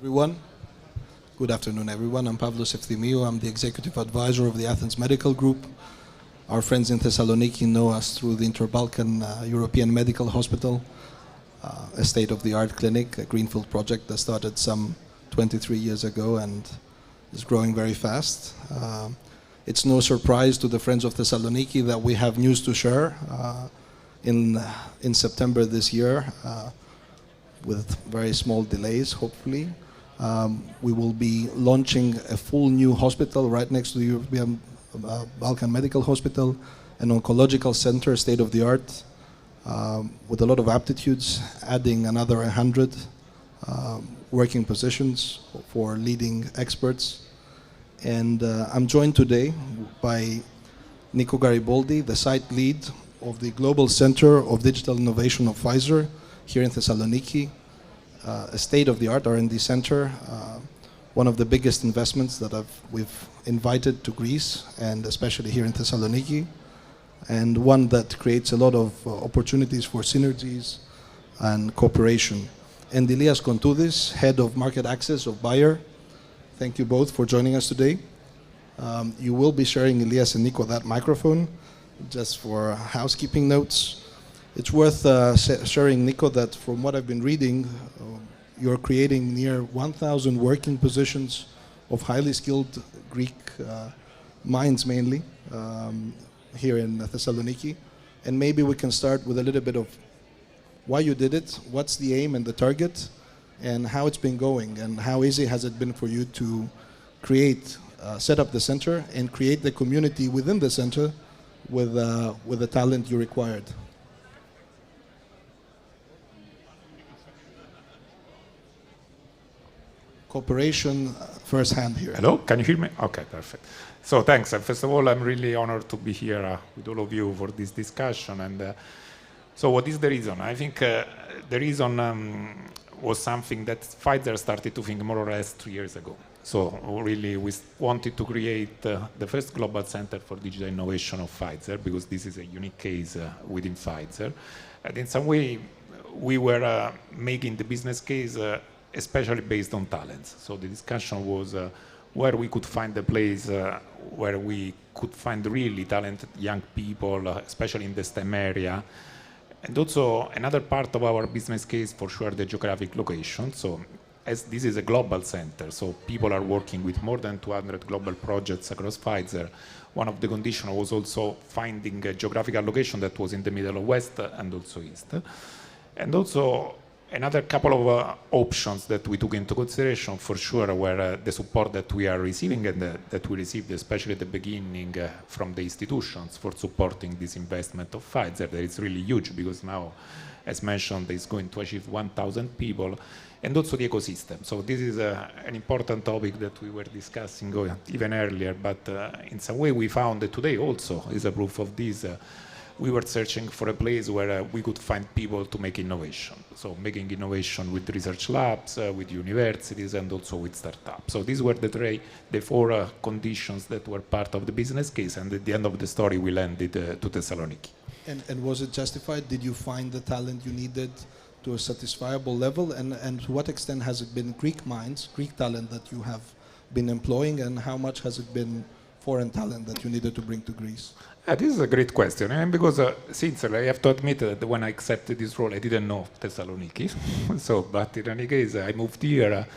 Everyone. Good afternoon, everyone. I'm Pavlos Efthymiou. I'm the executive advisor of the Athens Medical Group. Our friends in Thessaloniki know us through the Inter-Balkan European Medical Hospital, a state-of-the-art clinic, a greenfield project that started some 23 years ago and is growing very fast. It's no surprise to the friends of Thessaloniki that we have news to share in September this year, with very small delays, hopefully. We will be launching a full new hospital right next to the European Balkan Medical Hospital, an oncological center, state-of-the-art, with a lot of aptitudes, adding another 100 working positions for leading experts. And I'm joined today by Nico Gariboldi, the site lead of the Global Center of Digital Innovation of Pfizer here in Thessaloniki, a state-of-the-art R&D center, one of the biggest investments that we've invited to Greece, and especially here in Thessaloniki, and one that creates a lot of opportunities for synergies and cooperation. And Ilias Kontoudis, head of market access of Bayer. Thank you both for joining us today. You will be sharing, Ilias and Nico, that microphone, just for housekeeping notes. It's worth sharing, Nico, that from what I've been reading, you're creating near 1,000 working positions of highly skilled Greek minds, mainly, here in Thessaloniki. And maybe we can start with a little bit of why you did it, what's the aim and the target, and how it's been going, and how easy has it been for you to create, set up the center, and create the community within the center with the talent you required. Cooperation firsthand here. Hello, can you hear me? Okay, perfect. So thanks. First of all, I'm really honored to be here with all of you for this discussion. And so what is the reason? I think the reason was something that Pfizer started to think more or less 3 years ago. So really we wanted to create the first global center for digital innovation of Pfizer, because this is a unique case within Pfizer. And in some way, we were making the business case especially based on talents. So the discussion was where we could find a place where we could find really talented young people, especially in the STEM area. And also another part of our business case, for sure, the geographic location. So as this is a global center, so people are working with more than 200 global projects across Pfizer. One of the conditions was also finding a geographical location that was in the middle of West and also East. And also another couple of options that we took into consideration, for sure, were the support that we are receiving and that we received, especially at the beginning, from the institutions for supporting this investment of Pfizer. That is really huge, because now, as mentioned, it's going to achieve 1,000 people, and also the ecosystem. So this is an important topic that we were discussing even earlier, but in some way we found that today also is a proof of this. We were searching for a place where we could find people to make innovation. So making innovation with research labs, with universities, and also with startups. So these were the four conditions that were part of the business case, and at the end of the story we landed to Thessaloniki. And was it justified? Did you find the talent you needed to a satisfiable level? And to what extent has it been Greek minds, Greek talent that you have been employing, and how much has it been foreign talent that you needed to bring to Greece? This is a great question, and because sincerely I have to admit that when I accepted this role I didn't know Thessaloniki. But in any case I moved here,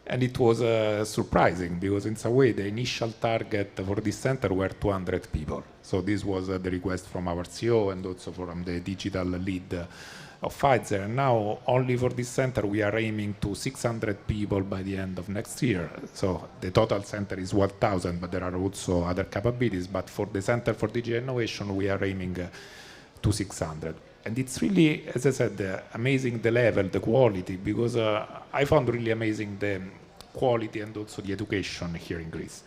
and it was surprising, because in some way the initial target for this center were 200 people. So this was the request from our CEO and also from the digital lead of Pfizer. And now only for this center we are aiming to 600 people by the end of next year. So the total center is 1,000, but there are also other capabilities. But for the Center for Digital Innovation we are aiming to 600. And it's really, as I said, amazing the level, the quality, because I found really amazing the quality and also the education here in Greece.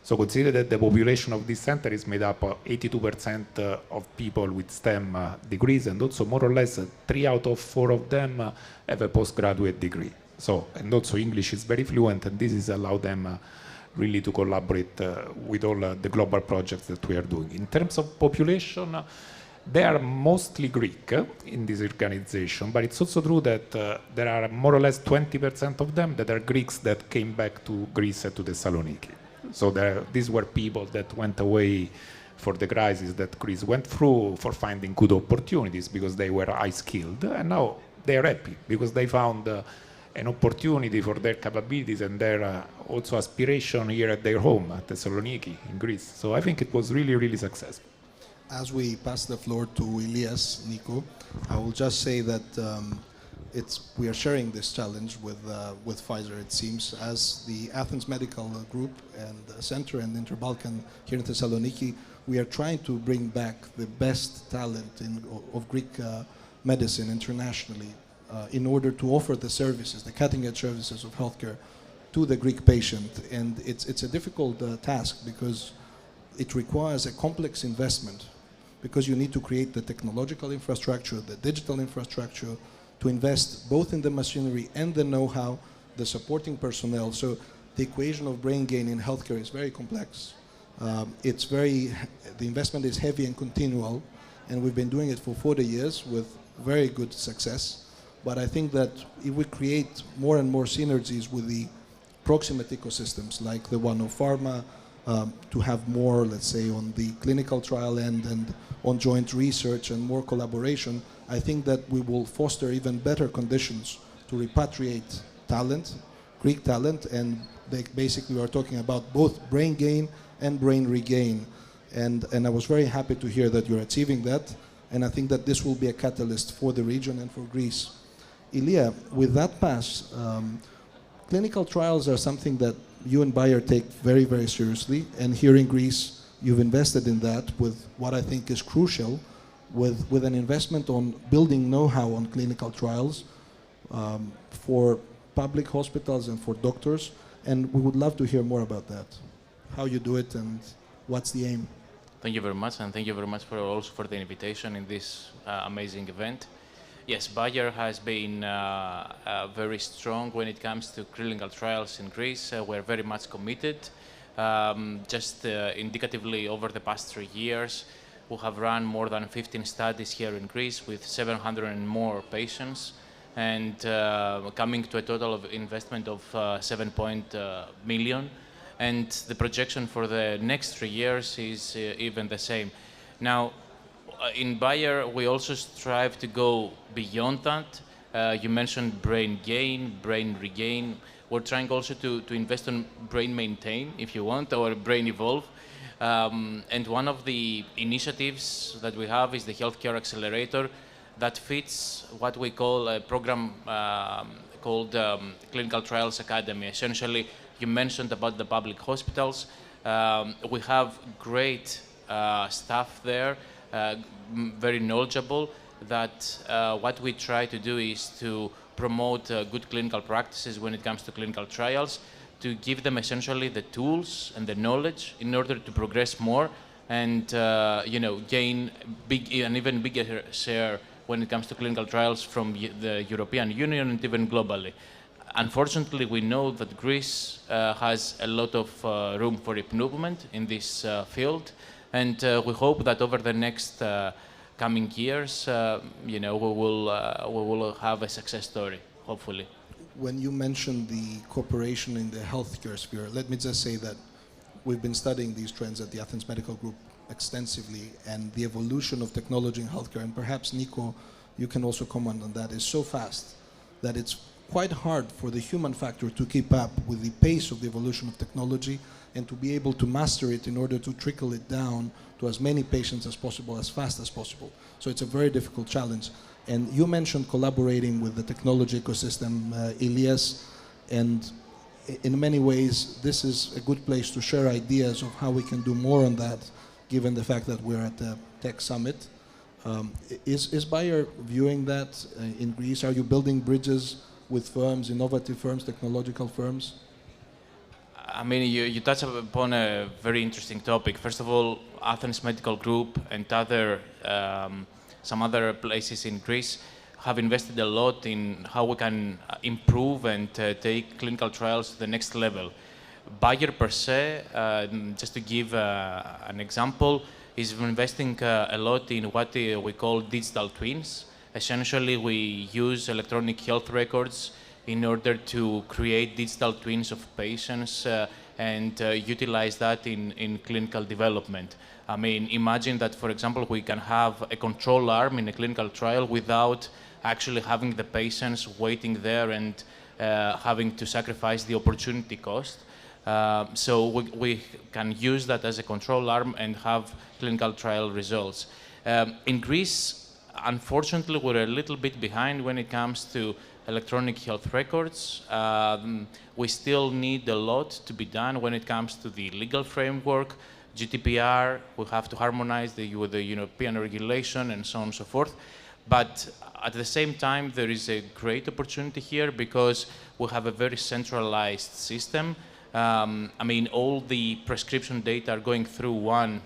So consider that the population of this center is made up of 82% of people with STEM degrees, and also more or less 3 out of 4 of them have a postgraduate degree. So, and also English is very fluent, and this has allowed them really to collaborate with all the global projects that we are doing. In terms of population, they are mostly Greek in this organization, but it's also true that there are more or less 20% of them that are Greeks that came back to Greece and to Thessaloniki. So these were people that went away for the crisis that Greece went through, for finding good opportunities because they were high skilled, and now they are happy because they found an opportunity for their capabilities and their also aspiration here at their home at Thessaloniki in Greece. So I think it was really, really successful. As we pass the floor to Ilias, Nico, I will just say that we are sharing this challenge with Pfizer, it seems, as the Athens Medical Group and Center and Interbalkan here in Thessaloniki. We are trying to bring back the best talent of Greek medicine internationally in order to offer the services, the cutting-edge services of healthcare to the Greek patient. And it's a difficult task because it requires a complex investment, because you need to create the technological infrastructure, the digital infrastructure, to invest both in the machinery and the know-how, the supporting personnel. So the equation of brain gain in healthcare is very complex. The investment is heavy and continual, and we've been doing it for 40 years with very good success. But I think that if we create more and more synergies with the proximate ecosystems, like the one of pharma, to have more, let's say, on the clinical trial end and on joint research and more collaboration, I think that we will foster even better conditions to repatriate talent, Greek talent, and basically we are talking about both brain gain and brain regain. And I was very happy to hear that you're achieving that, and I think that this will be a catalyst for the region and for Greece. Ilia, with that pass, clinical trials are something that you and Bayer take very, very seriously, and here in Greece, you've invested in that with what I think is crucial, with an investment on building know-how on clinical trials for public hospitals and for doctors, and we would love to hear more about that, how you do it and what's the aim. Thank you very much, and thank you very much also for the invitation in this amazing event. Yes, Bayer has been very strong when it comes to clinical trials in Greece. We're very much committed. Just indicatively, over the past 3 years, we have run more than 15 studies here in Greece with 700 and more patients, and coming to a total of investment of 7 million. And the projection for the next 3 years is even the same. Now, in Bayer, we also strive to go beyond that. You mentioned brain gain, brain regain. We're trying also to invest on brain maintain, if you want, or brain evolve. And one of the initiatives that we have is the Healthcare Accelerator that fits what we call a program called Clinical Trials Academy. Essentially, you mentioned about the public hospitals. We have great staff there, very knowledgeable, that what we try to do is to promote good clinical practices when it comes to clinical trials, to give them essentially the tools and the knowledge in order to progress more and gain an even bigger share when it comes to clinical trials from the European Union and even globally. Unfortunately, we know that Greece has a lot of room for improvement in this field, and we hope that over the next coming years, we will have a success story, hopefully. When you mentioned the cooperation in the healthcare sphere, let me just say that we've been studying these trends at the Athens Medical Group extensively, and the evolution of technology in healthcare, and perhaps Nico, you can also comment on that, is so fast that it's quite hard for the human factor to keep up with the pace of the evolution of technology and to be able to master it in order to trickle it down to as many patients as possible, as fast as possible. So it's a very difficult challenge. And you mentioned collaborating with the technology ecosystem, Ilias, and in many ways, this is a good place to share ideas of how we can do more on that, given the fact that we're at the Tech Summit. Is Bayer viewing that in Greece? Are you building bridges with firms, innovative firms, technological firms? I mean, you touch upon a very interesting topic. First of all, Athens Medical Group and some other places in Greece have invested a lot in how we can improve and take clinical trials to the next level. Bayer per se, just to give an example, is investing a lot in what we call digital twins. Essentially, we use electronic health records in order to create digital twins of patients and utilize that in clinical development. I mean, imagine that, for example, we can have a control arm in a clinical trial without actually having the patients waiting there and having to sacrifice the opportunity cost. So we can use that as a control arm and have clinical trial results. In Greece, unfortunately, we're a little bit behind when it comes to electronic health records. We still need a lot to be done when it comes to the legal framework, GDPR. We have to harmonize with the European regulation and so on and so forth. But at the same time, there is a great opportunity here because we have a very centralized system. I mean, all the prescription data are going through one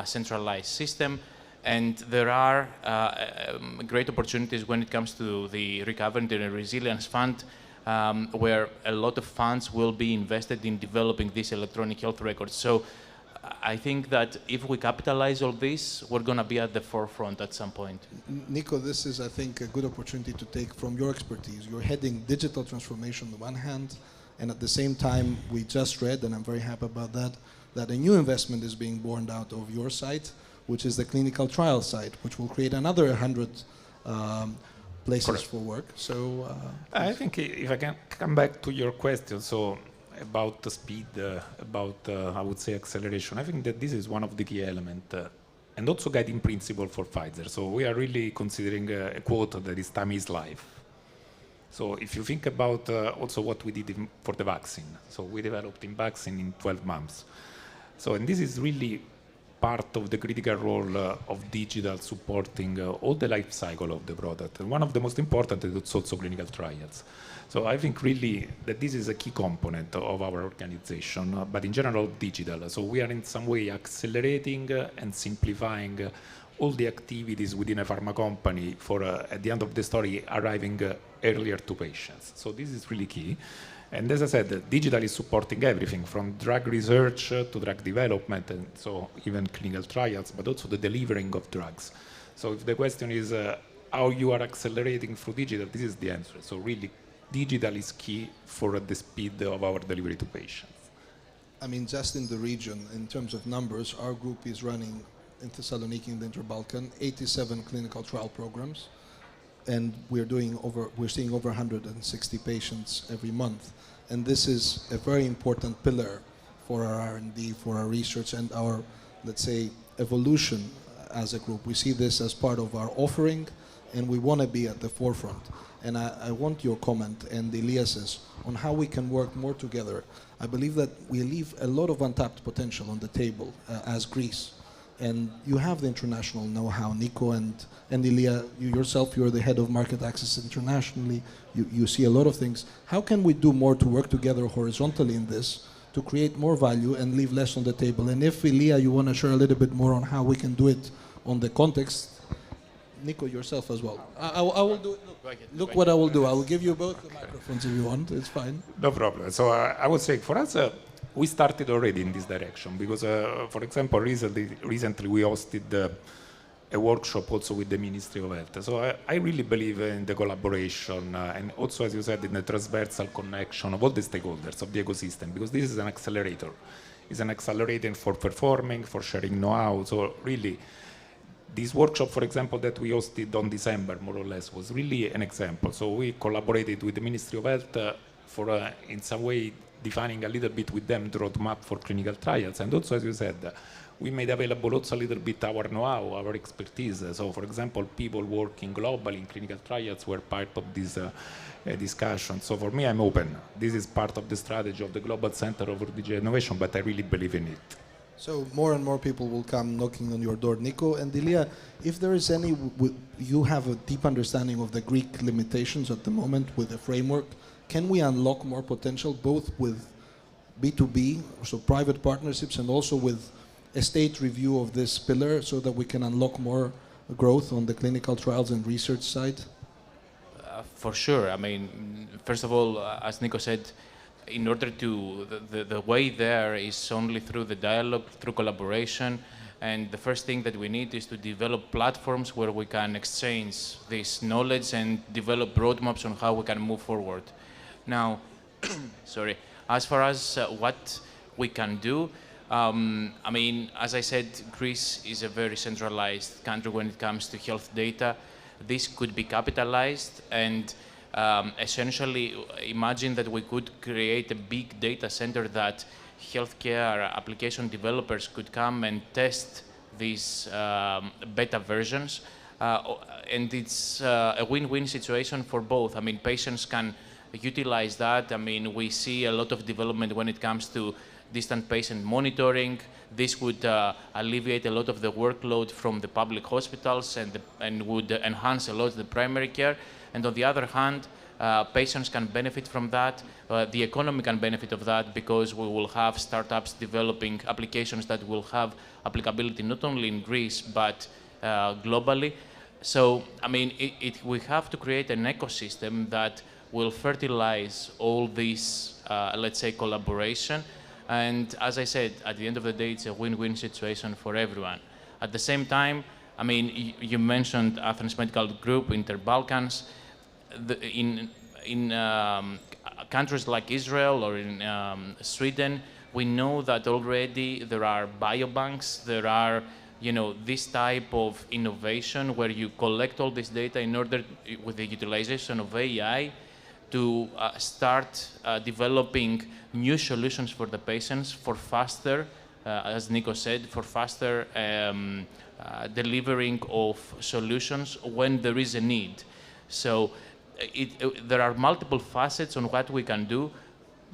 centralized system, and there are great opportunities when it comes to the Recovery and Resilience Fund, where a lot of funds will be invested in developing these electronic health records. So I think that if we capitalize all this, we're going to be at the forefront at some point. Nico, this is, I think, a good opportunity to take from your expertise. You're heading digital transformation on the one hand, and at the same time, we just read, and I'm very happy about that, that a new investment is being born out of your site, which is the clinical trial site, which will create another 100 places Correct. for work. So I think if I can come back to your question, so about the speed, about, I would say, acceleration, I think that this is one of the key elements and also guiding principle for Pfizer. So we are really considering a quote that is time is life. So if you think about also what we did for the vaccine, so we developed in vaccine in 12 months. So, and this is really part of the critical role of digital supporting all the life cycle of the product. And one of the most important is also clinical trials. So I think really that this is a key component of our organization, but in general digital. So we are in some way accelerating and simplifying all the activities within a pharma company for, at the end of the story, arriving earlier to patients. So this is really key. And as I said, digital is supporting everything from drug research to drug development, and so even clinical trials, but also the delivering of drugs. So if the question is how you are accelerating through digital, this is the answer. So really, digital is key for the speed of our delivery to patients. I mean, just in the region, in terms of numbers, our group is running in Thessaloniki, in the Inter-Balkan, 87 clinical trial programs, and we're seeing over 160 patients every month. And this is a very important pillar for our R&D, for our research, and our, let's say, evolution as a group. We see this as part of our offering, and we want to be at the forefront. And I want your comment and Ilias's on how we can work more together. I believe that we leave a lot of untapped potential on the table as Greece. And you have the international know-how, Nico and Ilia, you yourself, you're the head of market access internationally. You see a lot of things. How can we do more to work together horizontally in this to create more value and leave less on the table? And if, Ilia, you want to share a little bit more on how we can do it on the context, Nico, yourself as well. I will do it. Look what I will do. I will give you both the microphones if you want. It's fine. No problem. So I would say for us, we started already in this direction because, for example, recently we hosted a workshop also with the Ministry of Health. So I really believe in the collaboration and also, as you said, in the transversal connection of all the stakeholders of the ecosystem, because this is an accelerator. It's an accelerator for performing, for sharing know-how. So really, this workshop, for example, that we hosted on December, more or less, was really an example. So we collaborated with the Ministry of Health for, in some way, defining a little bit with them the roadmap for clinical trials. And also, as you said, we made available also a little bit our know-how, our expertise. So, for example, people working globally in clinical trials were part of this discussion. So for me, I'm open. This is part of the strategy of the Global Center of Digital Innovation, but I really believe in it. So more and more people will come knocking on your door. Nico and Ilia, if there is any, you have a deep understanding of the Greek limitations at the moment with the framework. Can we unlock more potential both with B2B, so private partnerships, and also with a state review of this pillar so that we can unlock more growth on the clinical trials and research side? For sure. I mean, first of all, as Nico said, in order to, the way there is only through the dialogue, through collaboration, And the first thing that we need is to develop platforms where we can exchange this knowledge and develop roadmaps on how we can move forward. Now, sorry, as far as what we can do, I mean, as I said, Greece is a very centralized country when it comes to health data. This could be capitalized and essentially imagine that we could create a big data center that healthcare application developers could come and test these beta versions. And it's a win-win situation for both. I mean, patients can utilize that. I mean, we see a lot of development when it comes to distant patient monitoring. This would alleviate a lot of the workload from the public hospitals and would enhance a lot the primary care. And on the other hand, patients can benefit from that. The economy can benefit of that because we will have startups developing applications that will have applicability not only in Greece but globally. So, I mean, we have to create an ecosystem that will fertilize all this, let's say, collaboration. And as I said, at the end of the day, it's a win-win situation for everyone. At the same time, I mean, you mentioned Athens Medical Group, Inter-Balkans. In countries like Israel or in Sweden, we know that already there are biobanks, there are, this type of innovation where you collect all this data in order, with the utilization of AI, to start developing new solutions for the patients for faster, as Nico said, for faster delivering of solutions when there is a need. So there are multiple facets on what we can do,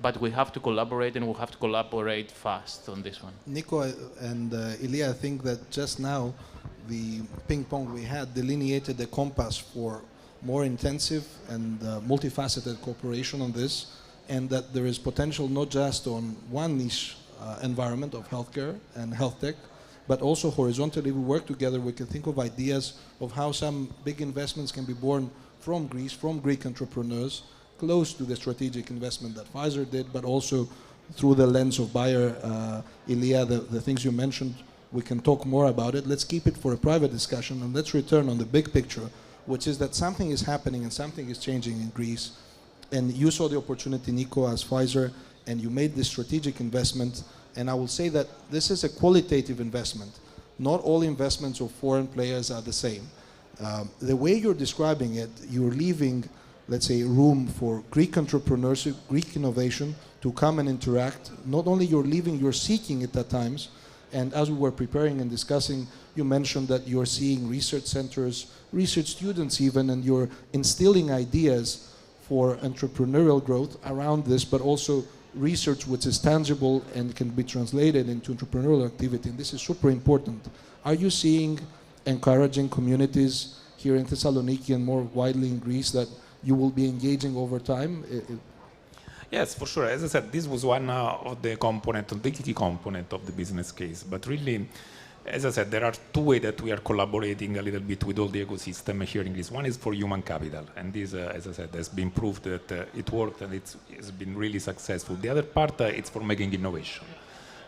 but we have to collaborate and we have to collaborate fast on this one. Nico and Ilya, I think that just now the ping pong we had delineated the compass for more intensive and multifaceted cooperation on this, and that there is potential not just on one niche environment of healthcare and health tech, but also horizontally we work together. We can think of ideas of how some big investments can be born from Greece, from Greek entrepreneurs, close to the strategic investment that Pfizer did, but also through the lens of Bayer. Ilya, the things you mentioned, we can talk more about it. Let's keep it for a private discussion, and let's return on the big picture, which is that something is happening and something is changing in Greece. And you saw the opportunity, Nico, as Pfizer, and you made this strategic investment. And I will say that this is a qualitative investment. Not all investments of foreign players are the same. The way you're describing it, you're leaving, let's say, room for Greek entrepreneurship, Greek innovation to come and interact. Not only you're leaving, you're seeking it at times. And as we were preparing and discussing, you mentioned that you're seeing research centers, research students even, and you're instilling ideas for entrepreneurial growth around this, but also research which is tangible and can be translated into entrepreneurial activity. And this is super important. Are you seeing encouraging communities here in Thessaloniki and more widely in Greece that you will be engaging over time? Yes, for sure. As I said, this was one of the key component of the business case. But really, as I said, there are two ways that we are collaborating a little bit with all the ecosystem here in Greece. One is for human capital, and this, as I said, has been proved that it worked and it's been really successful. The other part, it's for making innovation.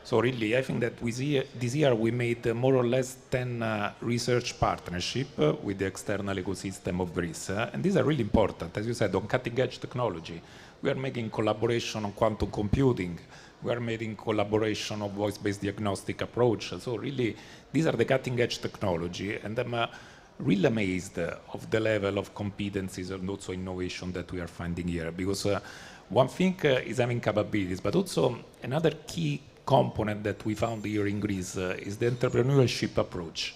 So really, I think that this year we made more or less 10 research partnerships with the external ecosystem of Greece. And these are really important, as you said, on cutting-edge technology. We are making collaboration on quantum computing. We are making collaboration of voice-based diagnostic approach. So really, these are the cutting-edge technology. And I'm really amazed of the level of competencies and also innovation that we are finding here. Because one thing is having capabilities, but also another key component that we found here in Greece is the entrepreneurship approach.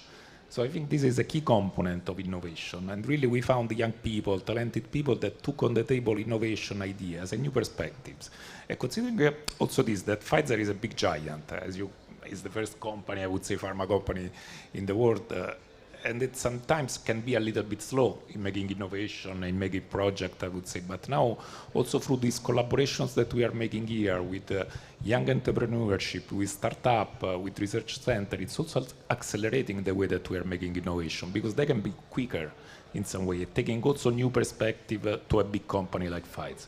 So I think this is a key component of innovation. And really we found young people, talented people that took on the table innovation ideas and new perspectives. And considering also this, that Pfizer is a big giant, is the first company, I would say, pharma company in the world, and it sometimes can be a little bit slow in making innovation, in making project, I would say. But now, also through these collaborations that we are making here with young entrepreneurship, with startup, with research center, it's also accelerating the way that we are making innovation, because they can be quicker in some way, taking also new perspective to a big company like Pfizer.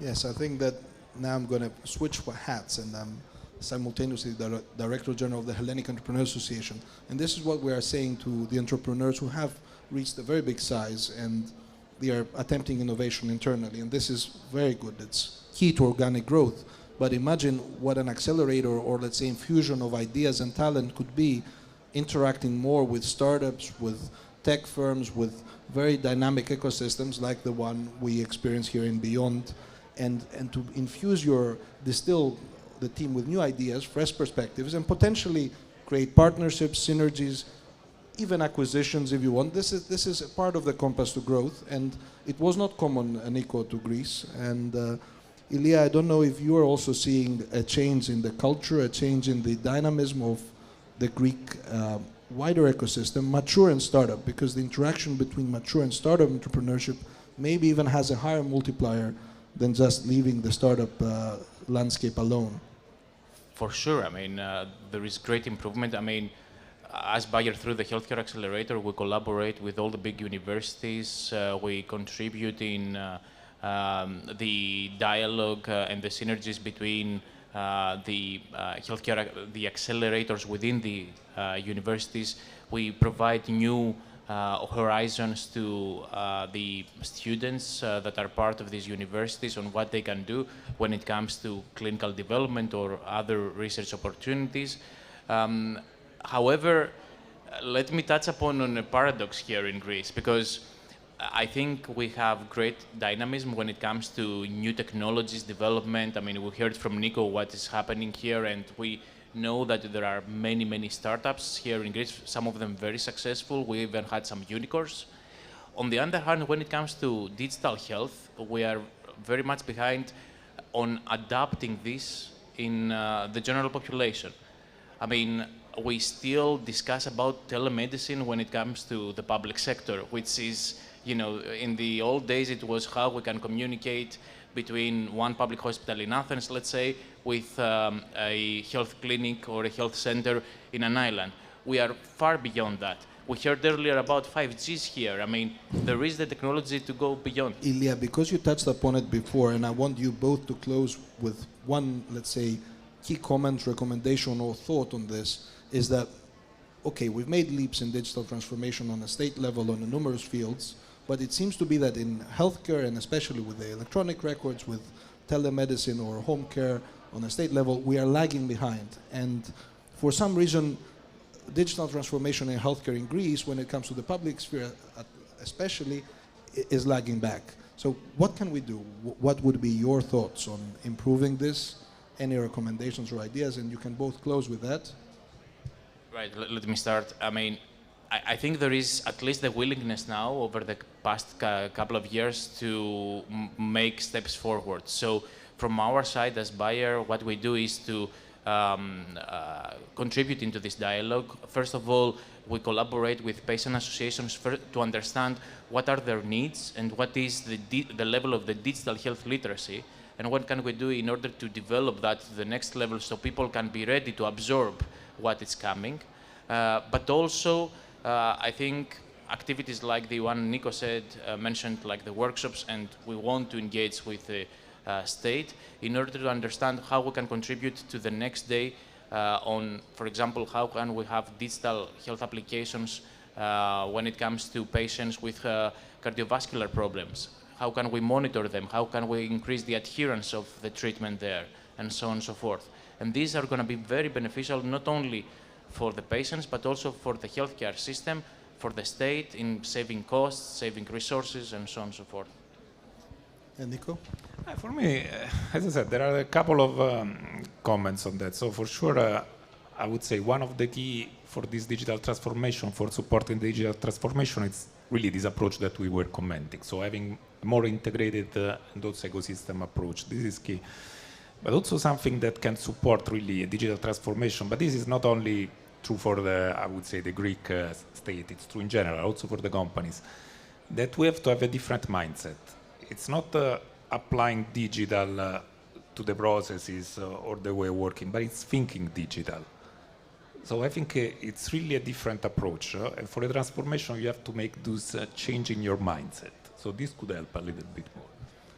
Yes, I think that now I'm going to switch hats, and I'm simultaneously Director General of the Hellenic Entrepreneurs Association. And this is what we are saying to the entrepreneurs who have reached a very big size and they are attempting innovation internally. And this is very good. It's key to organic growth. But imagine what an accelerator or let's say infusion of ideas and talent could be, interacting more with startups, with tech firms, with very dynamic ecosystems like the one we experience here in Beyond, and to distill the team with new ideas, fresh perspectives, and potentially create partnerships, synergies, even acquisitions if you want. This is a part of the compass to growth, and it was not common, Nico, to Greece. And Ilia, I don't know if you are also seeing a change in the culture, a change in the dynamism of the Greek wider ecosystem, mature and startup, because the interaction between mature and startup entrepreneurship maybe even has a higher multiplier than just leaving the startup landscape alone. For sure. I mean, there is great improvement. I mean, as Bayer, through the Healthcare Accelerator, we collaborate with all the big universities. We contribute in the dialogue and the synergies between the accelerators within the universities. We provide new horizons to the students that are part of these universities on what they can do when it comes to clinical development or other research opportunities. However, let me touch upon a paradox here in Greece, because I think we have great dynamism when it comes to new technologies development. I mean, we heard from Nico what is happening here, and we know that there are many, many startups here in Greece, some of them very successful. We even had some unicorns. On the other hand, when it comes to digital health, we are very much behind on adapting this in the general population. I mean, we still discuss about telemedicine when it comes to the public sector, which is, you know, in the old days it was how we can communicate between one public hospital in Athens, let's say, with a health clinic or a health center in an island. We are far beyond that. We heard earlier about 5Gs here. I mean, there is the technology to go beyond. Ilia, because you touched upon it before, and I want you both to close with one, let's say, key comment, recommendation, or thought on this, is that, okay, we've made leaps in digital transformation on a state level on numerous fields, but it seems to be that in healthcare, and especially with the electronic records, with telemedicine or home care on a state level, we are lagging behind. And for some reason, digital transformation in healthcare in Greece, when it comes to the public sphere especially, is lagging back. So what can we do? What would be your thoughts on improving this? Any recommendations or ideas? And you can both close with that. Right, let me start. I mean, I think there is at least the willingness now over the past couple of years to make steps forward. So from our side as Bayer, what we do is to contribute into this dialogue. First of all, we collaborate with patient associations to understand what are their needs and what is the level of the digital health literacy, and what can we do in order to develop that to the next level so people can be ready to absorb what is coming. But also, I think activities like the one Nico mentioned, like the workshops, and we want to engage with the state in order to understand how we can contribute to the next day on, for example, how can we have digital health applications when it comes to patients with cardiovascular problems. How can we monitor them? How can we increase the adherence of the treatment there? And so on and so forth. And these are going to be very beneficial not only for the patients, but also for the healthcare system, for the state in saving costs, saving resources, and so on and so forth. And Nico? For me, as I said, there are a couple of comments on that. So for sure, I would say one of the key for this digital transformation, for supporting the digital transformation, it's really this approach that we were commenting. So having a more integrated and also ecosystem approach, this is key. But also something that can support really a digital transformation. But this is not only true for the, I would say, the Greek state, it's true in general, also for the companies, that we have to have a different mindset. It's not applying digital to the processes or the way of working, but it's thinking digital. So I think it's really a different approach. And for the transformation, you have to make this change in your mindset. So this could help a little bit more.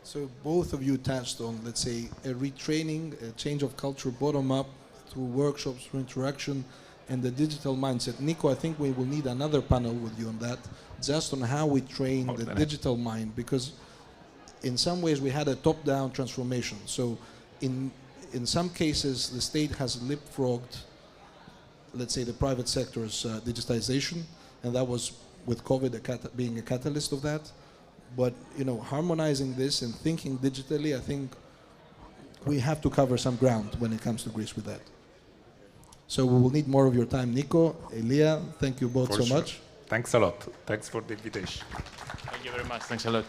So both of you touched on, let's say, a retraining, a change of culture bottom up through workshops, through interaction, and the digital mindset. Nico, I think we will need another panel with you on that, just on how we train the digital mind, because in some ways we had a top-down transformation. So in some cases, the state has leapfrogged, let's say, the private sector's digitization, and that was with COVID being a catalyst of that. But harmonizing this and thinking digitally, I think we have to cover some ground when it comes to Greece with that. So we will need more of your time, Nico, Elia. Thank you both so much. Thanks a lot. Thanks for the invitation. Thank you very much. Thanks a lot.